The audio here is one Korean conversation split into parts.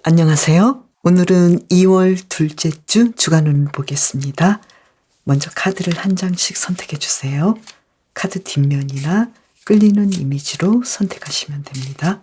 안녕하세요. 오늘은 2월 둘째 주 주간운을 보겠습니다. 먼저 카드를 한 장씩 선택해 주세요. 카드 뒷면이나 끌리는 이미지로 선택하시면 됩니다.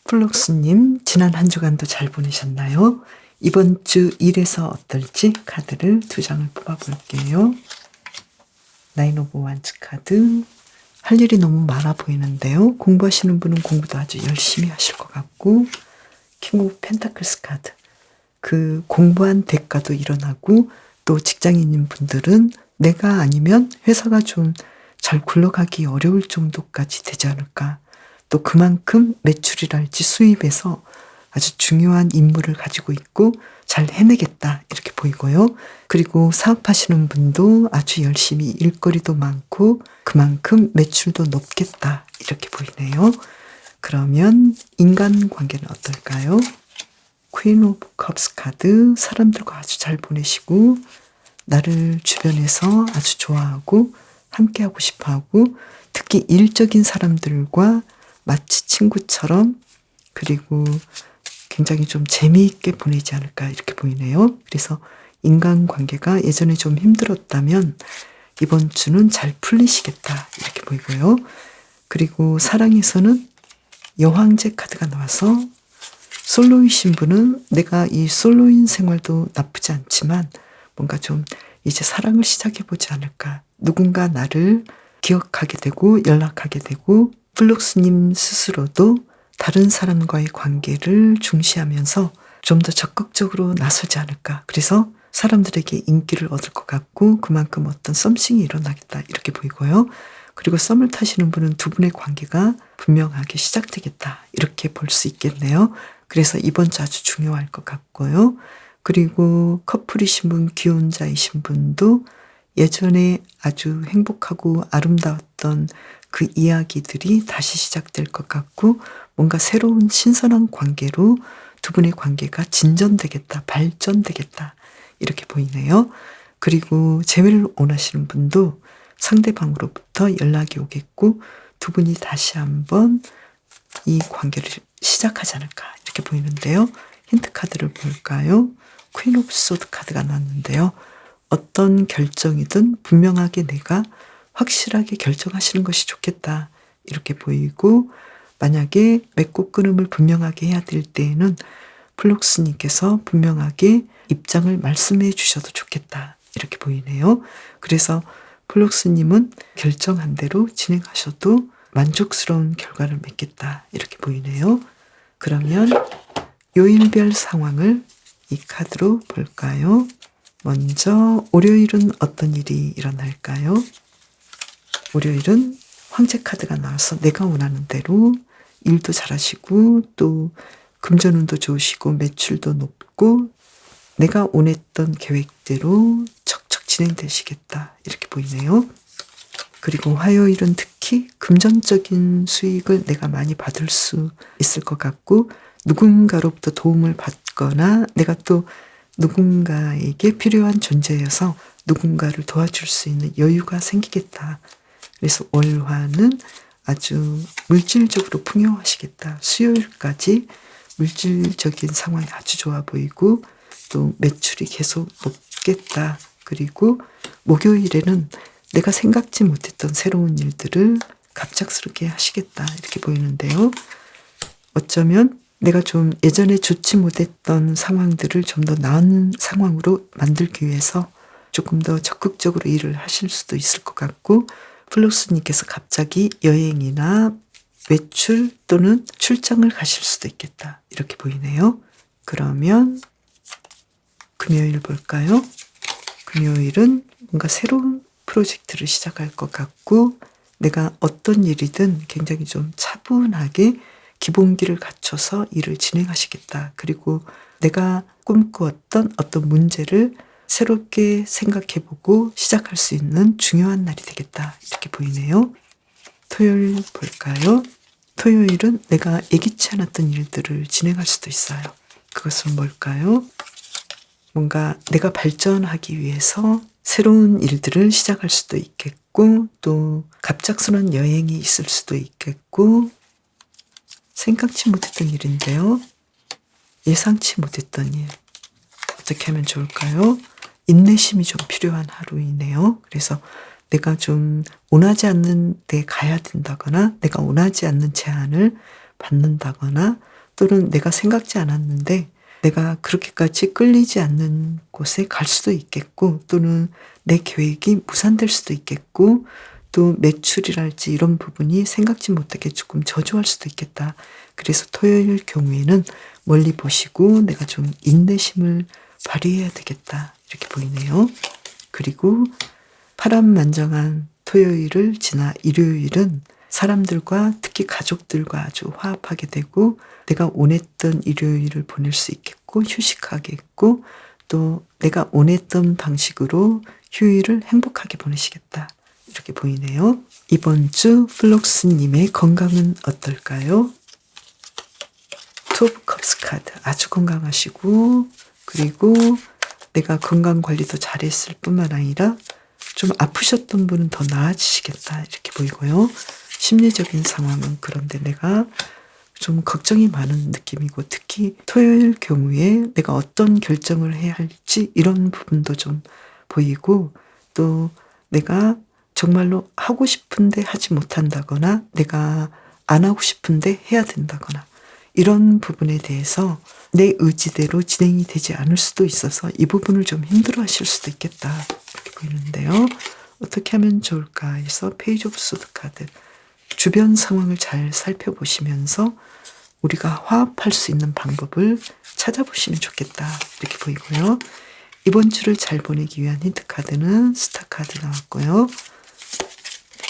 플록스님, 지난 한 주간도 잘 보내셨나요? 이번 주 일에서 어떨지 카드를 두 장을 뽑아볼게요. 나인 오브 완즈 카드. 할 일이 너무 많아 보이는데요. 공부하시는 분은 공부도 아주 열심히 하실 것 같고, 킹 오브 펜타클스 카드. 그 공부한 대가도 일어나고, 또 직장인인 분들은 내가 아니면 회사가 좀 잘 굴러가기 어려울 정도까지 되지 않을까. 또 그만큼 매출이랄지 수입에서 아주 중요한 임무를 가지고 있고 잘 해내겠다 이렇게 보이고요. 그리고 사업하시는 분도 아주 열심히 일거리도 많고 그만큼 매출도 높겠다 이렇게 보이네요. 그러면 인간관계는 어떨까요? 퀸 오브 컵스 카드. 사람들과 아주 잘 보내시고 나를 주변에서 아주 좋아하고 함께하고 싶어하고 특히 일적인 사람들과 마치 친구처럼 그리고 굉장히 좀 재미있게 보내지 않을까 이렇게 보이네요. 그래서 인간관계가 예전에 좀 힘들었다면 이번 주는 잘 풀리시겠다 이렇게 보이고요. 그리고 사랑에서는 여황제 카드가 나와서 솔로이신 분은 내가 이 솔로인 생활도 나쁘지 않지만 뭔가 좀 이제 사랑을 시작해보지 않을까. 누군가 나를 기억하게 되고 연락하게 되고 플룩스님 스스로도 다른 사람과의 관계를 중시하면서 좀 더 적극적으로 나서지 않을까. 그래서 사람들에게 인기를 얻을 것 같고 그만큼 어떤 썸씽이 일어나겠다 이렇게 보이고요. 그리고 썸을 타시는 분은 두 분의 관계가 분명하게 시작되겠다 이렇게 볼 수 있겠네요. 그래서 이번 주 아주 중요할 것 같고요. 그리고 커플이신 분, 기혼자이신 분도 예전에 아주 행복하고 아름다웠던 그 이야기들이 다시 시작될 것 같고 뭔가 새로운 신선한 관계로 두 분의 관계가 진전되겠다, 발전되겠다 이렇게 보이네요. 그리고 재회를 원하시는 분도 상대방으로부터 연락이 오겠고 두 분이 다시 한번 이 관계를 시작하지 않을까 이렇게 보이는데요. 힌트 카드를 볼까요? 퀸 오브 소드 카드가 나왔는데요. 어떤 결정이든 분명하게 내가 확실하게 결정하시는 것이 좋겠다 이렇게 보이고 만약에 맺고 끊음을 분명하게 해야 될 때에는 플록스님께서 분명하게 입장을 말씀해 주셔도 좋겠다 이렇게 보이네요. 그래서 플록스님은 결정한 대로 진행하셔도 만족스러운 결과를 맺겠다 이렇게 보이네요. 그러면 요일별 상황을 이 카드로 볼까요? 먼저 월요일은 어떤 일이 일어날까요? 월요일은 황제 카드가 나와서 내가 원하는 대로 일도 잘하시고 또 금전운도 좋으시고 매출도 높고 내가 원했던 계획대로 척척 진행되시겠다 이렇게 보이네요. 그리고 화요일은 특히 금전적인 수익을 내가 많이 받을 수 있을 것 같고 누군가로부터 도움을 받거나 내가 또 누군가에게 필요한 존재여서 누군가를 도와줄 수 있는 여유가 생기겠다. 그래서 월화는 아주 물질적으로 풍요하시겠다. 수요일까지 물질적인 상황이 아주 좋아 보이고 또 매출이 계속 높겠다. 그리고 목요일에는 내가 생각지 못했던 새로운 일들을 갑작스럽게 하시겠다. 이렇게 보이는데요. 어쩌면 내가 좀 예전에 좋지 못했던 상황들을 좀 더 나은 상황으로 만들기 위해서 조금 더 적극적으로 일을 하실 수도 있을 것 같고 플룩스님께서 갑자기 여행이나 외출 또는 출장을 가실 수도 있겠다. 이렇게 보이네요. 그러면 금요일 볼까요? 금요일은 뭔가 새로운 프로젝트를 시작할 것 같고 내가 어떤 일이든 굉장히 좀 차분하게 기본기를 갖춰서 일을 진행하시겠다. 그리고 내가 꿈꾸었던 어떤 문제를 새롭게 생각해보고 시작할 수 있는 중요한 날이 되겠다. 이렇게 보이네요. 토요일 볼까요? 토요일은 내가 예기치 않았던 일들을 진행할 수도 있어요. 그것은 뭘까요? 뭔가 내가 발전하기 위해서 새로운 일들을 시작할 수도 있겠고 또 갑작스러운 여행이 있을 수도 있겠고 생각지 못했던 일인데요. 예상치 못했던 일. 어떻게 하면 좋을까요? 인내심이 좀 필요한 하루이네요. 그래서 내가 좀 원하지 않는 데 가야 된다거나 내가 원하지 않는 제안을 받는다거나 또는 내가 생각지 않았는데 내가 그렇게까지 끌리지 않는 곳에 갈 수도 있겠고 또는 내 계획이 무산될 수도 있겠고 또 매출이랄지 이런 부분이 생각지 못하게 조금 저조할 수도 있겠다. 그래서 토요일 경우에는 멀리 보시고 내가 좀 인내심을 발휘해야 되겠다. 이렇게 보이네요. 그리고 파란만장한 토요일을 지나 일요일은 사람들과 특히 가족들과 아주 화합하게 되고 내가 원했던 일요일을 보낼 수 있겠고 휴식하겠고 또 내가 원했던 방식으로 휴일을 행복하게 보내시겠다. 이렇게 보이네요. 이번 주 플록스님의 건강은 어떨까요? 투 오브 컵스 카드 아주 건강하시고 그리고 내가 건강관리도 잘했을 뿐만 아니라 좀 아프셨던 분은 더 나아지시겠다 이렇게 보이고요. 심리적인 상황은 그런데 내가 좀 걱정이 많은 느낌이고 특히 토요일 경우에 내가 어떤 결정을 해야 할지 이런 부분도 좀 보이고 또 내가 정말로 하고 싶은데 하지 못한다거나 내가 안 하고 싶은데 해야 된다거나 이런 부분에 대해서 내 의지대로 진행이 되지 않을 수도 있어서 이 부분을 좀 힘들어 하실 수도 있겠다 이렇게 보이는데요. 어떻게 하면 좋을까 해서 페이지 오브 소드 카드 주변 상황을 잘 살펴보시면서 우리가 화합할 수 있는 방법을 찾아보시면 좋겠다 이렇게 보이고요. 이번 주를 잘 보내기 위한 힌트 카드는 스타 카드 나왔고요.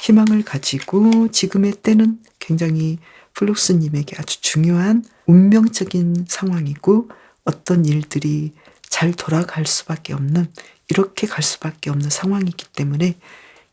희망을 가지고 지금의 때는 굉장히 플룩스님에게 아주 중요한 운명적인 상황이고 어떤 일들이 잘 돌아갈 수밖에 없는 이렇게 갈 수밖에 없는 상황이기 때문에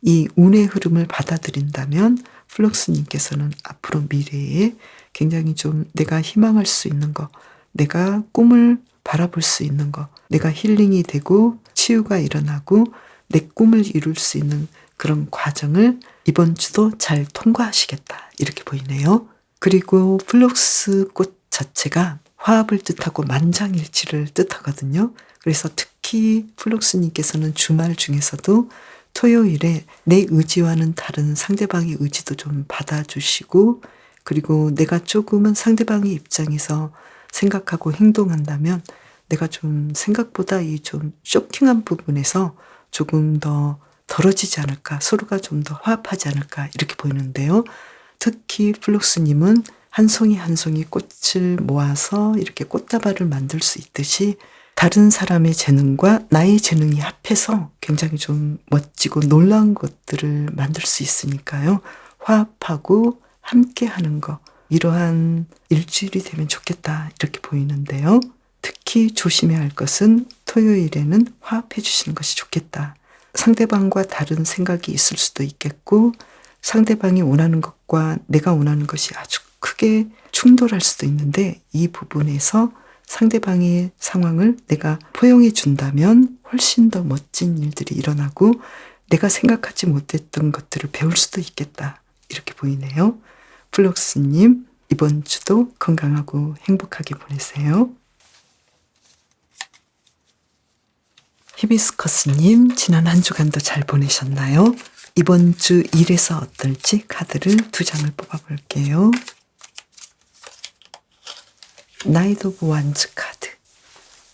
이 운의 흐름을 받아들인다면 플룩스님께서는 앞으로 미래에 굉장히 좀 내가 희망할 수 있는 거 내가 꿈을 바라볼 수 있는 거 내가 힐링이 되고 치유가 일어나고 내 꿈을 이룰 수 있는 그런 과정을 이번 주도 잘 통과하시겠다 이렇게 보이네요. 그리고 플룩스 꽃 자체가 화합을 뜻하고 만장일치를 뜻하거든요. 그래서 특히 플룩스님께서는 주말 중에서도 토요일에 내 의지와는 다른 상대방의 의지도 좀 받아주시고 그리고 내가 조금은 상대방의 입장에서 생각하고 행동한다면 내가 좀 생각보다 이 좀 쇼킹한 부분에서 조금 더 덜어지지 않을까 서로가 좀 더 화합하지 않을까 이렇게 보이는데요. 특히 플룩스님은 한 송이 한 송이 꽃을 모아서 이렇게 꽃다발을 만들 수 있듯이 다른 사람의 재능과 나의 재능이 합해서 굉장히 좀 멋지고 놀라운 것들을 만들 수 있으니까요. 화합하고 함께하는 거 이러한 일주일이 되면 좋겠다 이렇게 보이는데요. 특히 조심해야 할 것은 토요일에는 화합해 주시는 것이 좋겠다. 상대방과 다른 생각이 있을 수도 있겠고 상대방이 원하는 것과 내가 원하는 것이 아주 크게 충돌할 수도 있는데 이 부분에서 상대방의 상황을 내가 포용해 준다면 훨씬 더 멋진 일들이 일어나고 내가 생각하지 못했던 것들을 배울 수도 있겠다. 이렇게 보이네요. 플룩스님 이번 주도 건강하고 행복하게 보내세요. 히비스커스님 지난 한 주간도 잘 보내셨나요? 이번 주 일에서 어떨지 카드를 2장을 뽑아볼게요. 나이트 오브 완즈 카드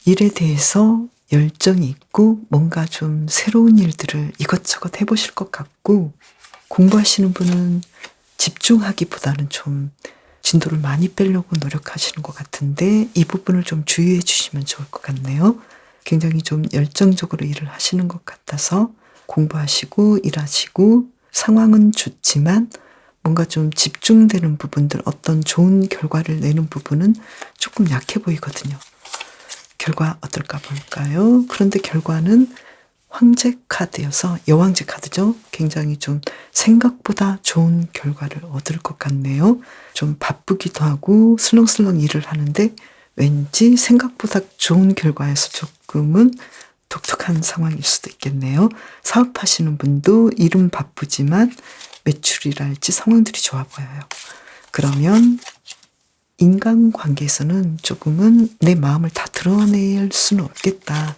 일에 대해서 열정이 있고 뭔가 좀 새로운 일들을 이것저것 해보실 것 같고 공부하시는 분은 집중하기보다는 좀 진도를 많이 빼려고 노력하시는 것 같은데 이 부분을 좀 주의해 주시면 좋을 것 같네요. 굉장히 좀 열정적으로 일을 하시는 것 같아서 공부하시고 일하시고 상황은 좋지만 뭔가 좀 집중되는 부분들, 어떤 좋은 결과를 내는 부분은 조금 약해 보이거든요. 결과 어떨까 볼까요? 그런데 결과는 황제 카드여서 여왕제 카드죠. 굉장히 좀 생각보다 좋은 결과를 얻을 것 같네요. 좀 바쁘기도 하고 슬렁슬렁 일을 하는데 왠지 생각보다 좋은 결과여서 조금은 독특한 상황일 수도 있겠네요. 사업하시는 분도 일은 바쁘지만 매출이랄지 상황들이 좋아 보여요. 그러면 인간관계에서는 조금은 내 마음을 다 드러낼 수는 없겠다.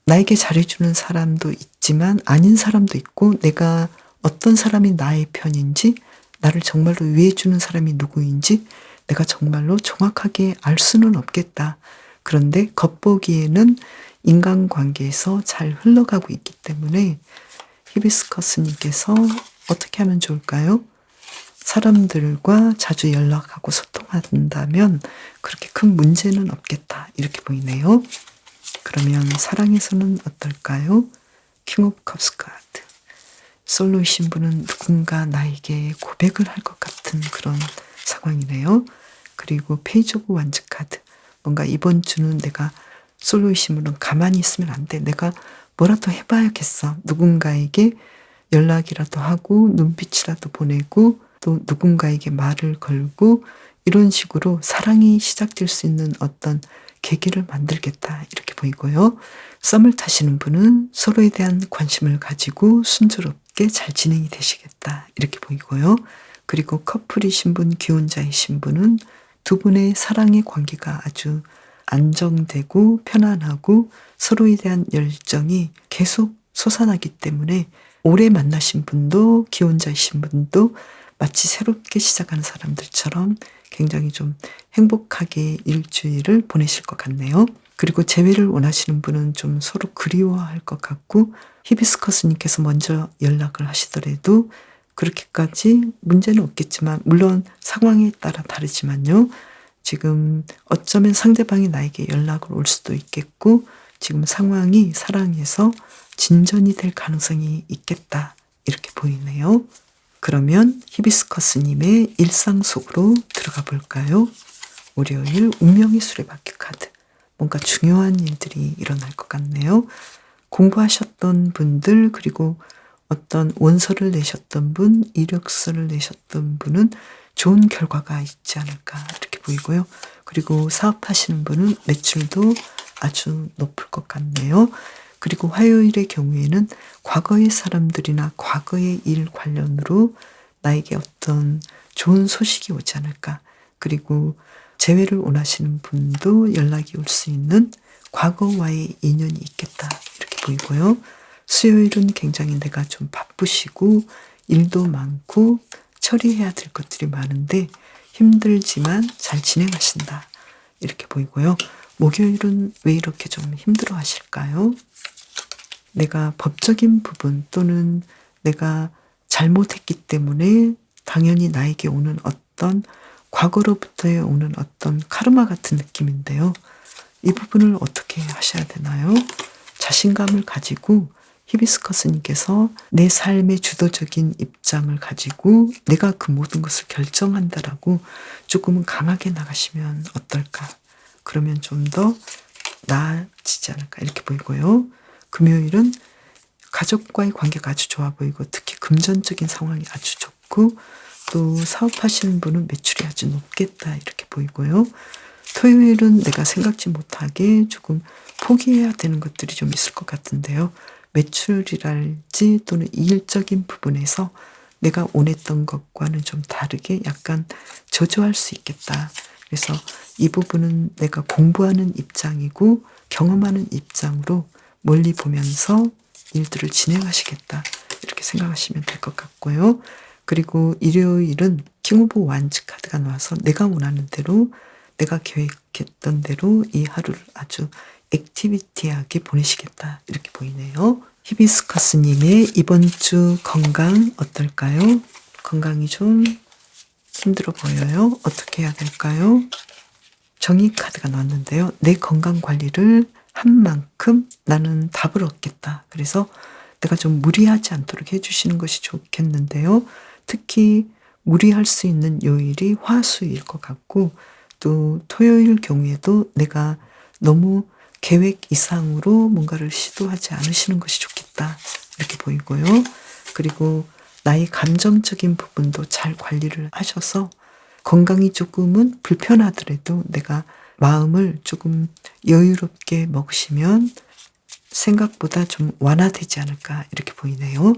나에게 잘해주는 사람도 있지만 아닌 사람도 있고 내가 어떤 사람이 나의 편인지 나를 정말로 위해주는 사람이 누구인지 내가 정말로 정확하게 알 수는 없겠다. 그런데 겉보기에는 인간관계에서 잘 흘러가고 있기 때문에 히비스커스님께서 어떻게 하면 좋을까요? 사람들과 자주 연락하고 소통한다면 그렇게 큰 문제는 없겠다. 이렇게 보이네요. 그러면 사랑에서는 어떨까요? 킹 오브 컵스 카드. 솔로이신 분은 누군가 나에게 고백을 할 것 같은 그런 상황이네요. 그리고 페이지 오브 완즈 카드. 뭔가 이번 주는 내가 솔로이신 분은 가만히 있으면 안 돼. 내가 뭐라도 해봐야겠어. 누군가에게 연락이라도 하고 눈빛이라도 보내고 또 누군가에게 말을 걸고 이런 식으로 사랑이 시작될 수 있는 어떤 계기를 만들겠다 이렇게 보이고요. 썸을 타시는 분은 서로에 대한 관심을 가지고 순조롭게 잘 진행이 되시겠다 이렇게 보이고요. 그리고 커플이신 분, 기혼자이신 분은 두 분의 사랑의 관계가 아주 안정되고 편안하고 서로에 대한 열정이 계속 솟아나기 때문에 오래 만나신 분도 기혼자이신 분도 마치 새롭게 시작하는 사람들처럼 굉장히 좀 행복하게 일주일을 보내실 것 같네요. 그리고 재회를 원하시는 분은 좀 서로 그리워할 것 같고 히비스커스님께서 먼저 연락을 하시더라도 그렇게까지 문제는 없겠지만 물론 상황에 따라 다르지만요. 지금 어쩌면 상대방이 나에게 연락을 올 수도 있겠고 지금 상황이 사랑에서 진전이 될 가능성이 있겠다 이렇게 보이네요. 그러면 히비스커스님의 일상 속으로 들어가 볼까요? 월요일 운명의 수레바퀴 카드. 뭔가 중요한 일들이 일어날 것 같네요. 공부하셨던 분들 그리고 어떤 원서를 내셨던 분, 이력서를 내셨던 분은 좋은 결과가 있지 않을까 이렇게 보이고요. 그리고 사업하시는 분은 매출도 아주 높을 것 같네요. 그리고 화요일의 경우에는 과거의 사람들이나 과거의 일 관련으로 나에게 어떤 좋은 소식이 오지 않을까. 그리고 재회를 원하시는 분도 연락이 올 수 있는 과거와의 인연이 있겠다. 이렇게 보이고요. 수요일은 굉장히 내가 좀 바쁘시고 일도 많고 처리해야 될 것들이 많은데 힘들지만 잘 진행하신다. 이렇게 보이고요. 목요일은 왜 이렇게 좀 힘들어 하실까요? 내가 법적인 부분 또는 내가 잘못했기 때문에 당연히 나에게 오는 어떤 과거로부터 오는 어떤 카르마 같은 느낌인데요. 이 부분을 어떻게 하셔야 되나요? 자신감을 가지고 히비스커스님께서 내 삶의 주도적인 입장을 가지고 내가 그 모든 것을 결정한다라고 조금은 강하게 나가시면 어떨까? 그러면 좀 더 나아지지 않을까 이렇게 보이고요. 금요일은 가족과의 관계가 아주 좋아 보이고 특히 금전적인 상황이 아주 좋고 또 사업하시는 분은 매출이 아주 높겠다 이렇게 보이고요. 토요일은 내가 생각지 못하게 조금 포기해야 되는 것들이 좀 있을 것 같은데요. 매출이랄지 또는 일적인 부분에서 내가 원했던 것과는 좀 다르게 약간 저조할 수 있겠다. 그래서 이 부분은 내가 공부하는 입장이고 경험하는 입장으로 멀리 보면서 일들을 진행하시겠다. 이렇게 생각하시면 될 것 같고요. 그리고 일요일은 킹 오브 완즈 카드가 나와서 내가 원하는 대로 내가 계획했던 대로 이 하루를 아주 액티비티하게 보내시겠다. 이렇게 보이네요. 히비스커스님의 이번 주 건강 어떨까요? 건강이 좀 힘들어 보여요. 어떻게 해야 될까요? 정의 카드가 나왔는데요. 내 건강 관리를 한 만큼 나는 답을 얻겠다. 그래서 내가 좀 무리하지 않도록 해주시는 것이 좋겠는데요. 특히 무리할 수 있는 요일이 화수일 것 같고, 또 토요일 경우에도 내가 너무 계획 이상으로 뭔가를 시도하지 않으시는 것이 좋겠다. 이렇게 보이고요. 그리고 나의 감정적인 부분도 잘 관리를 하셔서 건강이 조금은 불편하더라도 내가 마음을 조금 여유롭게 먹으시면 생각보다 좀 완화되지 않을까 이렇게 보이네요.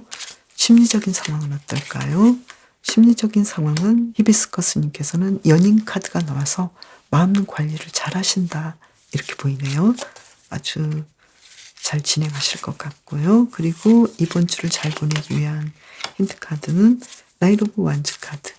심리적인 상황은 어떨까요? 심리적인 상황은 히비스커스님께서는 연인 카드가 나와서 마음 관리를 잘 하신다 이렇게 보이네요. 아주 잘 진행하실 것 같고요. 그리고 이번 주를 잘 보내기 위한 힌트 카드는 나이트 오브 완즈 카드,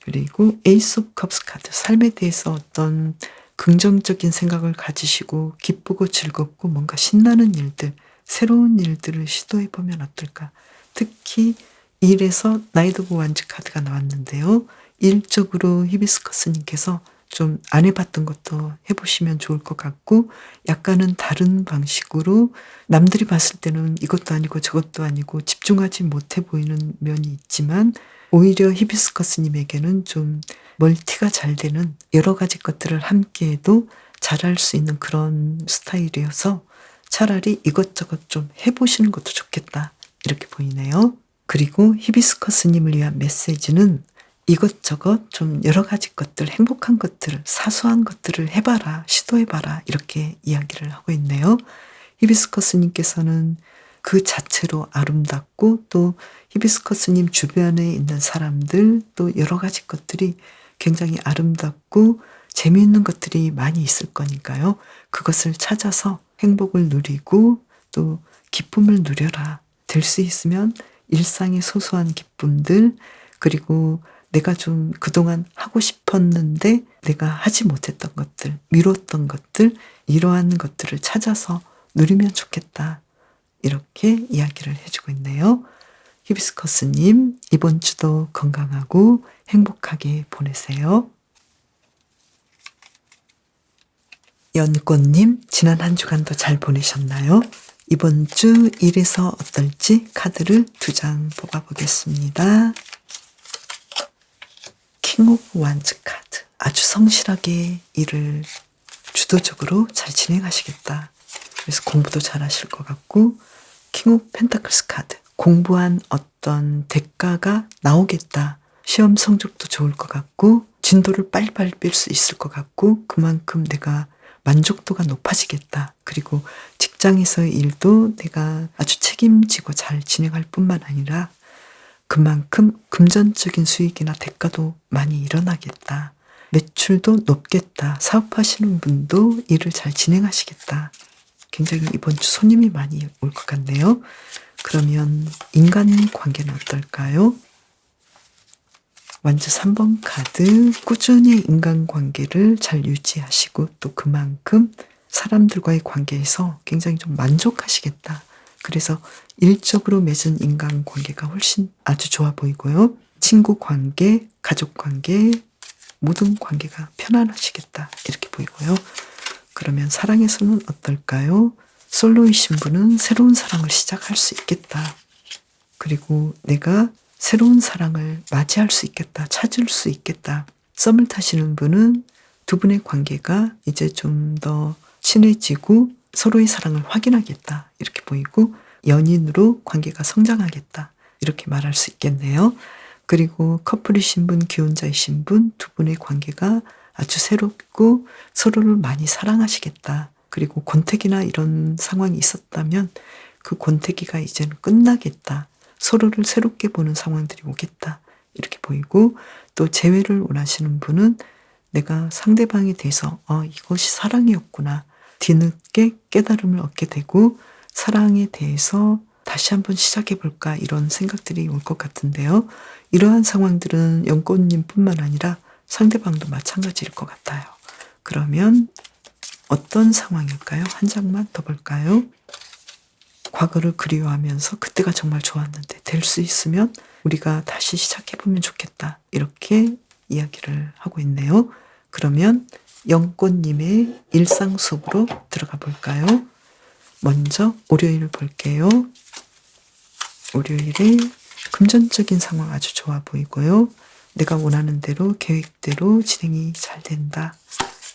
그리고 에이스 오브 컵스 카드, 삶에 대해서 어떤 긍정적인 생각을 가지시고 기쁘고 즐겁고 뭔가 신나는 일들, 새로운 일들을 시도해보면 어떨까. 특히 일에서 나이트 오브 완즈 카드가 나왔는데요. 일적으로 히비스커스님께서 좀 안 해봤던 것도 해보시면 좋을 것 같고, 약간은 다른 방식으로 남들이 봤을 때는 이것도 아니고 저것도 아니고 집중하지 못해 보이는 면이 있지만, 오히려 히비스커스님에게는 좀 멀티가 잘 되는 여러 가지 것들을 함께해도 잘할 수 있는 그런 스타일이어서 차라리 이것저것 좀 해보시는 것도 좋겠다 이렇게 보이네요. 그리고 히비스커스님을 위한 메시지는 이것저것 좀 여러 가지 것들, 행복한 것들, 사소한 것들을 해봐라, 시도해봐라 이렇게 이야기를 하고 있네요. 히비스커스님께서는 그 자체로 아름답고, 또 히비스커스님 주변에 있는 사람들, 또 여러 가지 것들이 굉장히 아름답고 재미있는 것들이 많이 있을 거니까요. 그것을 찾아서 행복을 누리고 또 기쁨을 누려라. 될 수 있으면 일상의 소소한 기쁨들, 그리고 내가 좀 그동안 하고 싶었는데 내가 하지 못했던 것들, 미뤘던 것들, 이러한 것들을 찾아서 누리면 좋겠다. 이렇게 이야기를 해주고 있네요. 히비스커스님, 이번 주도 건강하고 행복하게 보내세요. 연꽃님, 지난 한 주간도 잘 보내셨나요? 이번 주 일에서 어떨지 카드를 2장 뽑아보겠습니다. 킹 오브 완즈 카드. 아주 성실하게 일을 주도적으로 잘 진행하시겠다. 그래서 공부도 잘 하실 것 같고, 킹 오브 펜타클스 카드. 공부한 어떤 대가가 나오겠다. 시험 성적도 좋을 것 같고, 진도를 빨리빨리 뺄 수 있을 것 같고, 그만큼 내가 만족도가 높아지겠다. 그리고 직장에서의 일도 내가 아주 책임지고 잘 진행할 뿐만 아니라 그만큼 금전적인 수익이나 대가도 많이 일어나겠다. 매출도 높겠다. 사업하시는 분도 일을 잘 진행하시겠다. 굉장히 이번 주 손님이 많이 올 것 같네요. 그러면 인간관계는 어떨까요? 완즈 3번 카드, 꾸준히 인간관계를 잘 유지하시고 또 그만큼 사람들과의 관계에서 굉장히 좀 만족하시겠다. 그래서 일적으로 맺은 인간관계가 훨씬 아주 좋아 보이고요. 친구관계, 가족관계, 모든 관계가 편안하시겠다. 이렇게 보이고요. 그러면 사랑에서는 어떨까요? 솔로이신 분은 새로운 사랑을 시작할 수 있겠다. 그리고 내가 새로운 사랑을 맞이할 수 있겠다. 찾을 수 있겠다. 썸을 타시는 분은 두 분의 관계가 이제 좀 더 친해지고 서로의 사랑을 확인하겠다. 이렇게 보이고, 연인으로 관계가 성장하겠다. 이렇게 말할 수 있겠네요. 그리고 커플이신 분, 기혼자이신 분, 두 분의 관계가 아주 새롭고 서로를 많이 사랑하시겠다. 그리고 권태기나 이런 상황이 있었다면 그 권태기가 이제는 끝나겠다. 서로를 새롭게 보는 상황들이 오겠다. 이렇게 보이고, 또 재회를 원하시는 분은 내가 상대방에 대해서 이것이 사랑이었구나. 뒤늦게 깨달음을 얻게 되고 사랑에 대해서 다시 한번 시작해볼까 이런 생각들이 올 것 같은데요. 이러한 상황들은 연꽃님뿐만 아니라 상대방도 마찬가지일 것 같아요. 그러면 어떤 상황일까요? 한 장만 더 볼까요? 과거를 그리워하면서 그때가 정말 좋았는데 될 수 있으면 우리가 다시 시작해보면 좋겠다. 이렇게 이야기를 하고 있네요. 그러면 영꽃님의 일상 속으로 들어가 볼까요? 먼저 월요일 볼게요. 월요일에 금전적인 상황 아주 좋아 보이고요. 내가 원하는 대로 계획대로 진행이 잘 된다.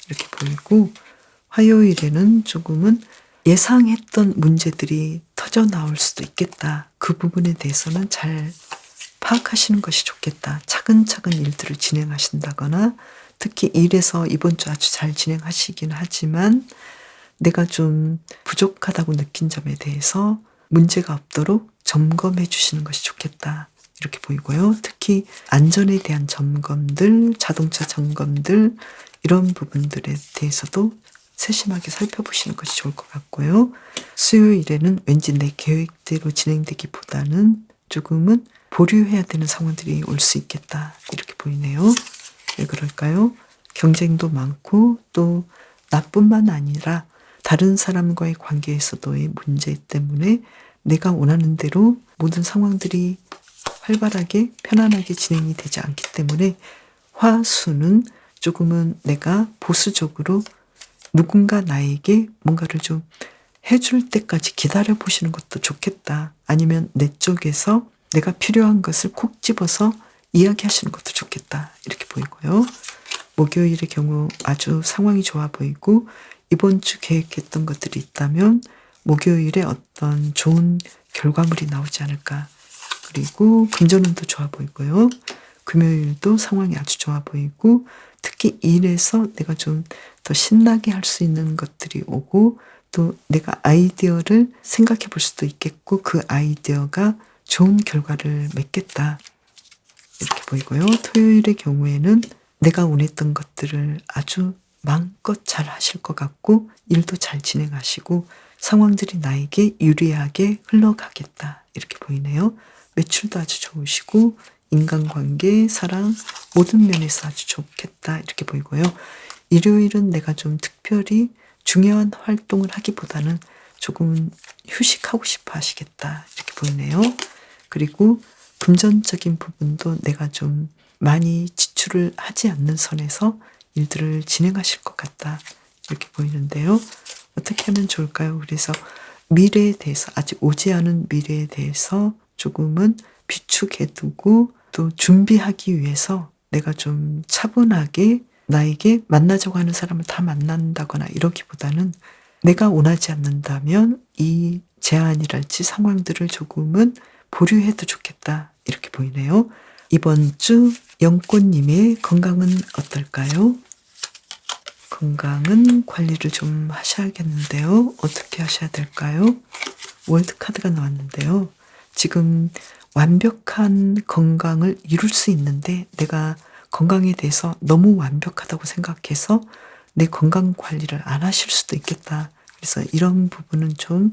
이렇게 보이고, 화요일에는 조금은 예상했던 문제들이 터져 나올 수도 있겠다. 그 부분에 대해서는 잘 파악하시는 것이 좋겠다. 차근차근 일들을 진행하신다거나, 특히 일에서 이번 주 아주 잘 진행하시긴 하지만 내가 좀 부족하다고 느낀 점에 대해서 문제가 없도록 점검해 주시는 것이 좋겠다. 이렇게 보이고요. 특히 안전에 대한 점검들, 자동차 점검들 이런 부분들에 대해서도 세심하게 살펴보시는 것이 좋을 것 같고요. 수요일에는 왠지 내 계획대로 진행되기보다는 조금은 보류해야 되는 상황들이 올 수 있겠다. 이렇게 보이네요. 왜 그럴까요? 경쟁도 많고 또 나뿐만 아니라 다른 사람과의 관계에서도의 문제 때문에 내가 원하는 대로 모든 상황들이 활발하게 편안하게 진행이 되지 않기 때문에 화수는 조금은 내가 보수적으로 누군가 나에게 뭔가를 좀 해줄 때까지 기다려 보시는 것도 좋겠다. 아니면 내 쪽에서 내가 필요한 것을 콕 집어서 이야기하시는 것도 좋겠다. 이렇게 보이고요. 목요일의 경우 아주 상황이 좋아 보이고 이번 주 계획했던 것들이 있다면 목요일에 어떤 좋은 결과물이 나오지 않을까. 그리고 금전운도 좋아 보이고요. 금요일도 상황이 아주 좋아 보이고 특히 일에서 내가 좀 더 신나게 할 수 있는 것들이 오고 또 내가 아이디어를 생각해 볼 수도 있겠고 그 아이디어가 좋은 결과를 맺겠다. 이렇게 보이고요. 토요일의 경우에는 내가 원했던 것들을 아주 마음껏 잘 하실 것 같고 일도 잘 진행하시고 상황들이 나에게 유리하게 흘러가겠다. 이렇게 보이네요. 매출도 아주 좋으시고 인간관계, 사랑 모든 면에서 아주 좋겠다. 이렇게 보이고요. 일요일은 내가 좀 특별히 중요한 활동을 하기보다는 조금 휴식하고 싶어 하시겠다. 이렇게 보이네요. 그리고 금전적인 부분도 내가 좀 많이 지출을 하지 않는 선에서 일들을 진행하실 것 같다. 이렇게 보이는데요. 어떻게 하면 좋을까요? 그래서 미래에 대해서 아직 오지 않은 미래에 대해서 조금은 비축해 두고 또 준비하기 위해서 내가 좀 차분하게 나에게 만나자고 하는 사람을 다 만난다거나 이러기보다는 내가 원하지 않는다면 이 제안이랄지 상황들을 조금은 보류해도 좋겠다. 이렇게 보이네요. 이번 주 영꽃님의 건강은 어떨까요? 건강은 관리를 좀 하셔야겠는데요. 어떻게 하셔야 될까요? 월드카드가 나왔는데요. 지금 완벽한 건강을 이룰 수 있는데 내가 건강에 대해서 너무 완벽하다고 생각해서 내 건강 관리를 안 하실 수도 있겠다. 그래서 이런 부분은 좀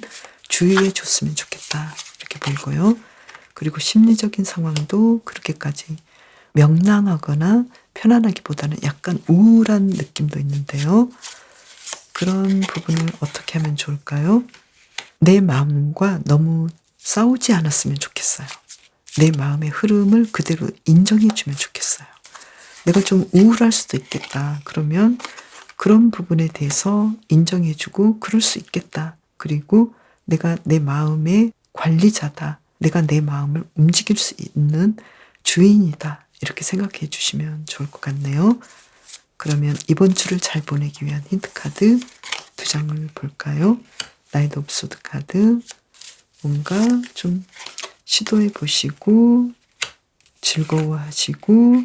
주의해 줬으면 좋겠다. 이렇게 보이고요. 그리고 심리적인 상황도 그렇게까지 명랑하거나 편안하기보다는 약간 우울한 느낌도 있는데요. 그런 부분을 어떻게 하면 좋을까요? 내 마음과 너무 싸우지 않았으면 좋겠어요. 내 마음의 흐름을 그대로 인정해 주면 좋겠어요. 내가 좀 우울할 수도 있겠다. 그러면 그런 부분에 대해서 인정해 주고 그럴 수 있겠다. 그리고 내가 내 마음의 관리자다. 내가 내 마음을 움직일 수 있는 주인이다. 이렇게 생각해 주시면 좋을 것 같네요. 그러면 이번 주를 잘 보내기 위한 힌트카드 2장을 볼까요? 나이트 오브 소드 카드. 뭔가 좀 시도해 보시고 즐거워하시고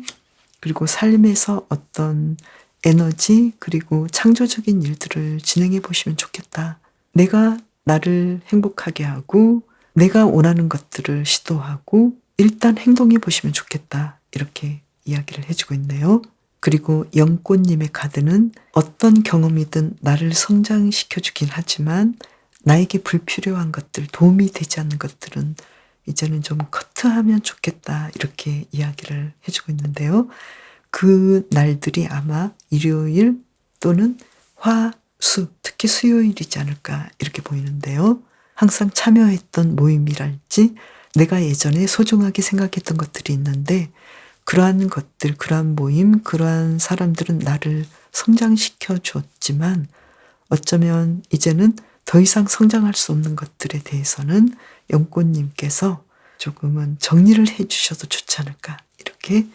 그리고 삶에서 어떤 에너지 그리고 창조적인 일들을 진행해 보시면 좋겠다. 내가 나를 행복하게 하고 내가 원하는 것들을 시도하고 일단 행동해 보시면 좋겠다. 이렇게 이야기를 해주고 있네요. 그리고 영꽃님의 카드는 어떤 경험이든 나를 성장시켜주긴 하지만 나에게 불필요한 것들, 도움이 되지 않는 것들은 이제는 좀 커트하면 좋겠다. 이렇게 이야기를 해주고 있는데요. 그 날들이 아마 일요일 또는 화, 수, 특히 수요일이지 않을까 이렇게 보이는데요. 항상 참여했던 모임이랄지 내가 예전에 소중하게 생각했던 것들이 있는데 그러한 것들, 그러한 모임, 그러한 사람들은 나를 성장시켜 주었지만 어쩌면 이제는 더 이상 성장할 수 없는 것들에 대해서는 영꽃님께서 조금은 정리를 해 주셔도 좋지 않을까 이렇게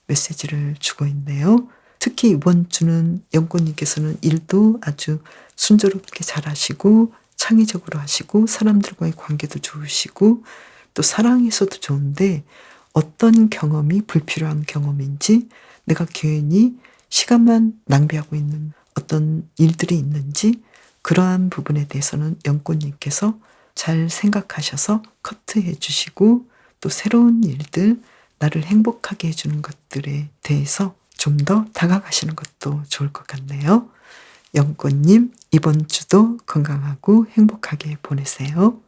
메시지를 주고 있네요. 특히 이번 주는 영꽃님께서는 일도 아주 순조롭게 잘하시고 창의적으로 하시고 사람들과의 관계도 좋으시고 또 사랑에서도 좋은데 어떤 경험이 불필요한 경험인지 내가 괜히 시간만 낭비하고 있는 어떤 일들이 있는지 그러한 부분에 대해서는 영꽃님께서 잘 생각하셔서 커트해 주시고 또 새로운 일들, 나를 행복하게 해주는 것들에 대해서 좀 더 다가가시는 것도 좋을 것 같네요. 영꽃님, 이번 주도 건강하고 행복하게 보내세요.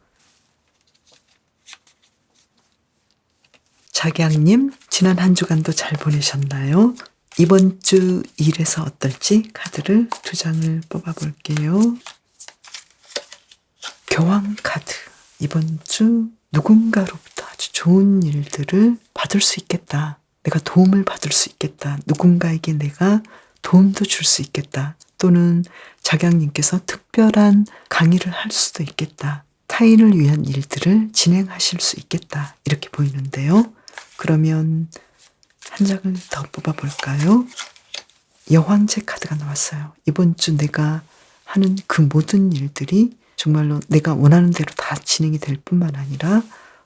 작양님, 지난 한 주간도 잘 보내셨나요? 이번 주 일에서 어떨지 카드를 2장을 뽑아볼게요. 교황 카드. 이번 주 누군가로부터 아주 좋은 일들을 받을 수 있겠다. 내가 도움을 받을 수 있겠다. 누군가에게 내가 도움도 줄 수 있겠다. 또는 작양님께서 특별한 강의를 할 수도 있겠다. 타인을 위한 일들을 진행하실 수 있겠다. 이렇게 보이는데요. 그러면 한 장을 더 뽑아볼까요? 여왕제 카드가 나왔어요. 이번 주 내가 하는 그 모든 일들이 정말로 내가 원하는 대로 다 진행이 될 뿐만 아니라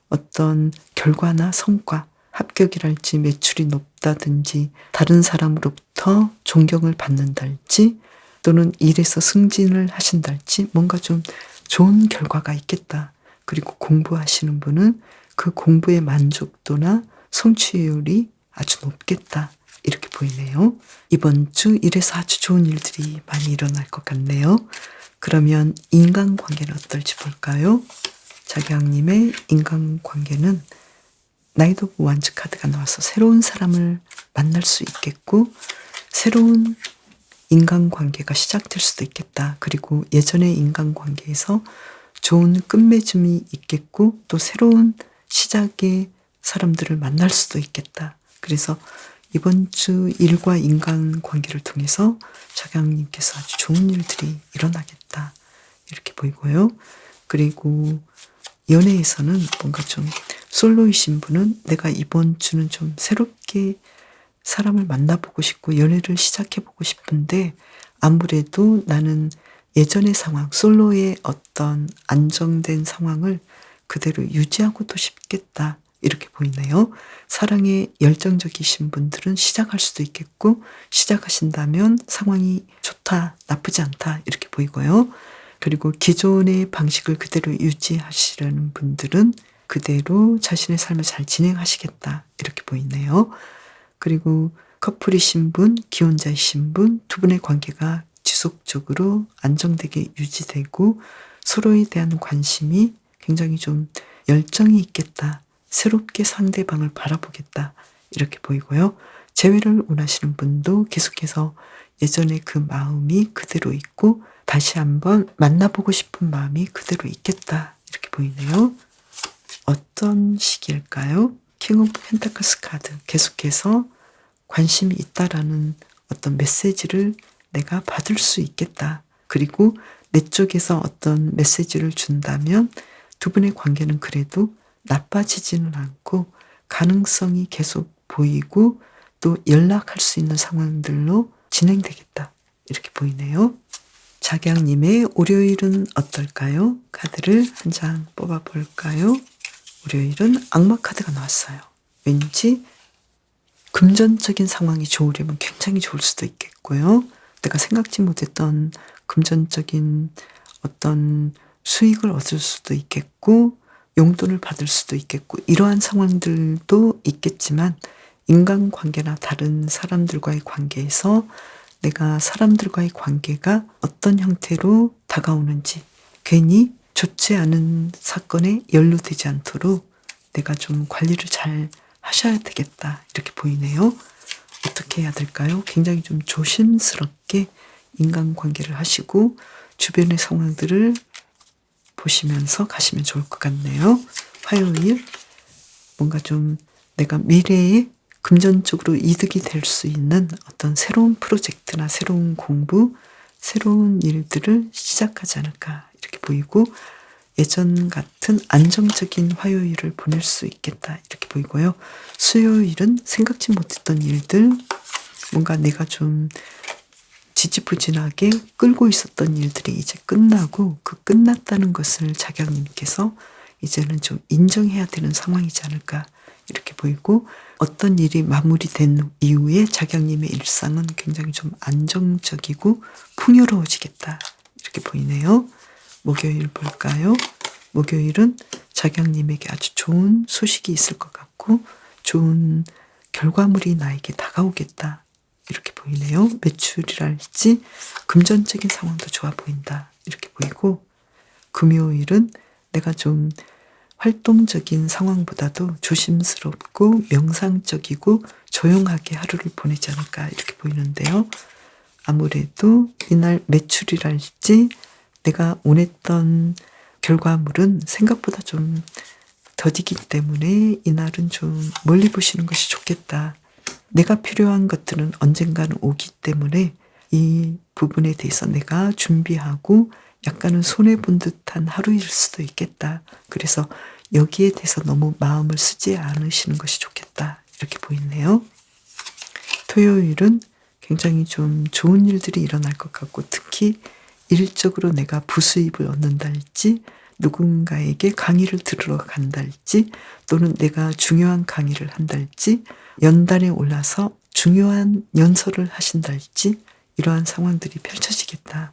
어떤 결과나 성과, 합격이랄지 매출이 높다든지 다른 사람으로부터 존경을 받는달지 또는 일에서 승진을 하신달지 뭔가 좀 좋은 결과가 있겠다. 그리고 공부하시는 분은 그 공부의 만족도나 성취율이 아주 높겠다. 이렇게 보이네요. 이번 주 일에서 아주 좋은 일들이 많이 일어날 것 같네요. 그러면 인간관계는 어떨지 볼까요? 작양님의 인간관계는 나이트 오브 완즈 카드가 나와서 새로운 사람을 만날 수 있겠고 새로운 인간관계가 시작될 수도 있겠다. 그리고 예전의 인간관계에서 좋은 끝맺음이 있겠고 또 새로운 시작의 사람들을 만날 수도 있겠다. 그래서 이번 주 일과 인간관계를 통해서 작양님께서 아주 좋은 일들이 일어나겠다. 이렇게 보이고요. 그리고 연애에서는 뭔가 좀 솔로이신 분은 내가 이번 주는 좀 새롭게 사람을 만나보고 싶고 연애를 시작해보고 싶은데 아무래도 나는 예전의 상황, 솔로의 어떤 안정된 상황을 그대로 유지하고도 싶겠다. 이렇게 보이네요. 사랑에 열정적이신 분들은 시작할 수도 있겠고 시작하신다면 상황이 좋다, 나쁘지 않다 이렇게 보이고요. 그리고 기존의 방식을 그대로 유지하시려는 분들은 그대로 자신의 삶을 잘 진행하시겠다 이렇게 보이네요. 그리고 커플이신 분, 기혼자이신 분, 두 분의 관계가 지속적으로 안정되게 유지되고 서로에 대한 관심이 굉장히 좀 열정이 있겠다. 새롭게 상대방을 바라보겠다. 이렇게 보이고요. 재회를 원하시는 분도 계속해서 예전의 그 마음이 그대로 있고 다시 한번 만나보고 싶은 마음이 그대로 있겠다. 이렇게 보이네요. 어떤 시기일까요? 킹 오브 펜타클스 카드. 계속해서 관심이 있다라는 어떤 메시지를 내가 받을 수 있겠다. 그리고 내 쪽에서 어떤 메시지를 준다면 두 분의 관계는 그래도 나빠지지는 않고 가능성이 계속 보이고 또 연락할 수 있는 상황들로 진행되겠다. 이렇게 보이네요. 작양님의 월요일은 어떨까요? 카드를 한 장 뽑아볼까요? 월요일은 악마 카드가 나왔어요. 왠지 금전적인 상황이 좋으려면 굉장히 좋을 수도 있겠고요. 내가 생각지 못했던 금전적인 어떤 수익을 얻을 수도 있겠고 용돈을 받을 수도 있겠고 이러한 상황들도 있겠지만 인간관계나 다른 사람들과의 관계에서 내가 사람들과의 관계가 어떤 형태로 다가오는지 괜히 좋지 않은 사건에 연루되지 않도록 내가 좀 관리를 잘 하셔야 되겠다 이렇게 보이네요. 어떻게 해야 될까요? 굉장히 좀 조심스럽게 인간관계를 하시고 주변의 상황들을 보시면서 가시면 좋을 것 같네요. 화요일 뭔가 좀 내가 미래에 금전적으로 이득이 될 수 있는 어떤 새로운 프로젝트나 새로운 공부, 새로운 일들을 시작하지 않을까 이렇게 보이고, 예전 같은 안정적인 화요일을 보낼 수 있겠다 이렇게 보이고요. 수요일은 생각지 못했던 일들, 뭔가 내가 좀 지지부진하게 끌고 있었던 일들이 이제 끝나고, 그 끝났다는 것을 자경님께서 이제는 좀 인정해야 되는 상황이지 않을까 이렇게 보이고, 어떤 일이 마무리된 이후에 자경님의 일상은 굉장히 좀 안정적이고 풍요로워지겠다 이렇게 보이네요. 목요일 볼까요? 목요일은 자경님에게 아주 좋은 소식이 있을 것 같고 좋은 결과물이 나에게 다가오겠다 이렇게 보이네요. 매출이랄지 금전적인 상황도 좋아 보인다 이렇게 보이고, 금요일은 내가 좀 활동적인 상황보다도 조심스럽고 명상적이고 조용하게 하루를 보내지 않을까 이렇게 보이는데요. 아무래도 이날 매출이랄지 내가 원했던 결과물은 생각보다 좀 더디기 때문에 이날은 좀 멀리 보시는 것이 좋겠다. 내가 필요한 것들은 언젠가는 오기 때문에 이 부분에 대해서 내가 준비하고 약간은 손해본 듯한 하루일 수도 있겠다. 그래서 여기에 대해서 너무 마음을 쓰지 않으시는 것이 좋겠다. 이렇게 보이네요. 토요일은 굉장히 좀 좋은 일들이 일어날 것 같고, 특히 일적으로 내가 부수입을 얻는달지, 누군가에게 강의를 들으러 간달지, 또는 내가 중요한 강의를 한달지, 연단에 올라서 중요한 연설을 하신달지, 이러한 상황들이 펼쳐지겠다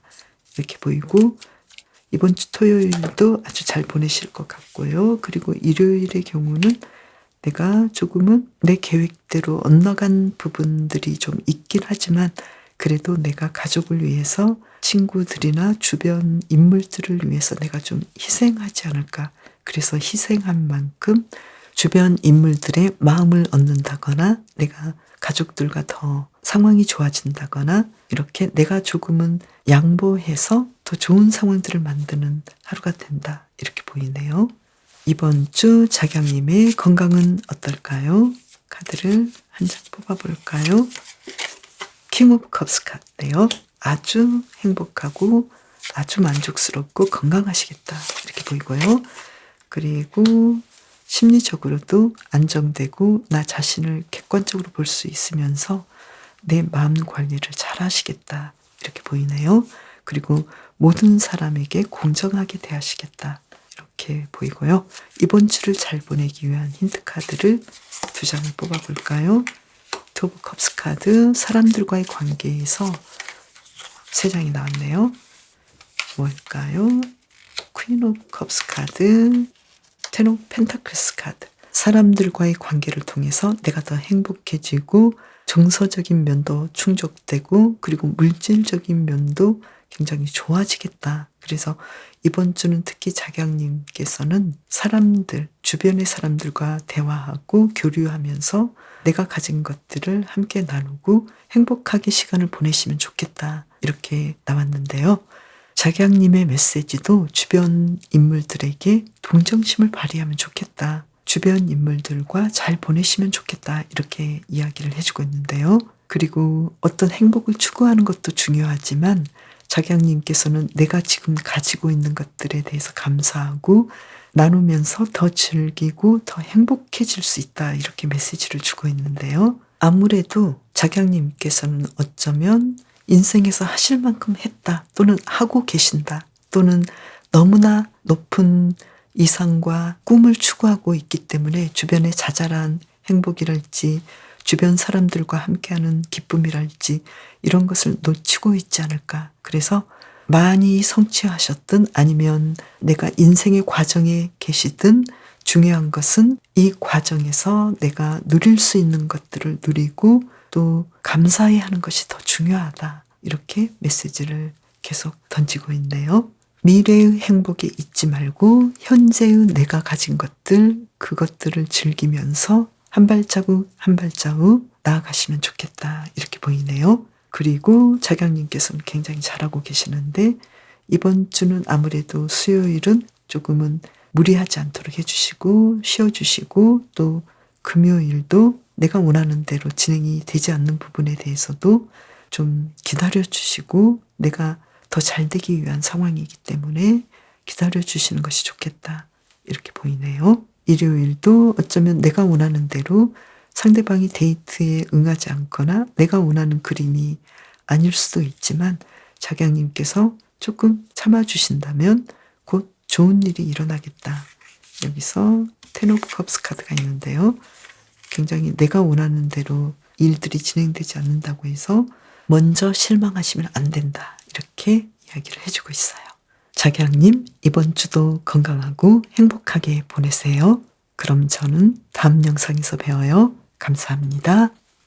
이렇게 보이고, 이번 주 토요일도 아주 잘 보내실 것 같고요. 그리고 일요일의 경우는 내가 조금은 내 계획대로 엇나간 부분들이 좀 있긴 하지만, 그래도 내가 가족을 위해서, 친구들이나 주변 인물들을 위해서 내가 좀 희생하지 않을까. 그래서 희생한 만큼 주변 인물들의 마음을 얻는다거나 내가 가족들과 더 상황이 좋아진다거나, 이렇게 내가 조금은 양보해서 더 좋은 상황들을 만드는 하루가 된다 이렇게 보이네요. 이번 주 자경님의 건강은 어떨까요? 카드를 한 장 뽑아볼까요? 킹 오브 컵스 카드네요. 아주 행복하고 아주 만족스럽고 건강하시겠다 이렇게 보이고요. 그리고 심리적으로도 안정되고 나 자신을 객관적으로 볼 수 있으면서 내 마음 관리를 잘 하시겠다 이렇게 보이네요. 그리고 모든 사람에게 공정하게 대하시겠다 이렇게 보이고요. 이번 주를 잘 보내기 위한 힌트 카드를 두 장을 뽑아볼까요? 투 오브 컵스 카드, 사람들과의 관계에서 세 장이 나왔네요. 뭘까요? 퀸 오브 컵스 카드, 텐 오브 펜타클스 카드. 사람들과의 관계를 통해서 내가 더 행복해지고 정서적인 면도 충족되고 그리고 물질적인 면도 굉장히 좋아지겠다. 그래서 이번 주는 특히 자경님께서는 사람들, 주변의 사람들과 대화하고 교류하면서 내가 가진 것들을 함께 나누고 행복하게 시간을 보내시면 좋겠다. 이렇게 나왔는데요. 자경님의 메시지도 주변 인물들에게 동정심을 발휘하면 좋겠다. 주변 인물들과 잘 보내시면 좋겠다. 이렇게 이야기를 해주고 있는데요. 그리고 어떤 행복을 추구하는 것도 중요하지만 자경님께서는 내가 지금 가지고 있는 것들에 대해서 감사하고 나누면서 더 즐기고 더 행복해질 수 있다. 이렇게 메시지를 주고 있는데요. 아무래도 자경님께서는 어쩌면 인생에서 하실 만큼 했다, 또는 하고 계신다, 또는 너무나 높은 이상과 꿈을 추구하고 있기 때문에 주변의 자잘한 행복이랄지 주변 사람들과 함께하는 기쁨이랄지 이런 것을 놓치고 있지 않을까. 그래서 많이 성취하셨든 아니면 내가 인생의 과정에 계시든 중요한 것은 이 과정에서 내가 누릴 수 있는 것들을 누리고 또 감사해야 하는 것이 더 중요하다. 이렇게 메시지를 계속 던지고 있네요. 미래의 행복에 잊지 말고 현재의 내가 가진 것들, 그것들을 즐기면서 한 발자국 한 발자국 나아가시면 좋겠다. 이렇게 보이네요. 그리고 자경님께서는 굉장히 잘하고 계시는데 이번 주는 아무래도 수요일은 조금은 무리하지 않도록 해주시고 쉬어주시고, 또 금요일도 내가 원하는 대로 진행이 되지 않는 부분에 대해서도 좀 기다려주시고, 내가 더 잘 되기 위한 상황이기 때문에 기다려주시는 것이 좋겠다, 이렇게 보이네요. 일요일도 어쩌면 내가 원하는 대로 상대방이 데이트에 응하지 않거나 내가 원하는 그림이 아닐 수도 있지만 자기님께서 조금 참아주신다면 곧 좋은 일이 일어나겠다. 여기서 텐 오브 컵스 카드가 있는데요. 굉장히 내가 원하는 대로 일들이 진행되지 않는다고 해서 먼저 실망하시면 안 된다, 이렇게 이야기를 해주고 있어요. 자기님, 이번 주도 건강하고 행복하게 보내세요. 그럼 저는 다음 영상에서 뵈어요. 감사합니다.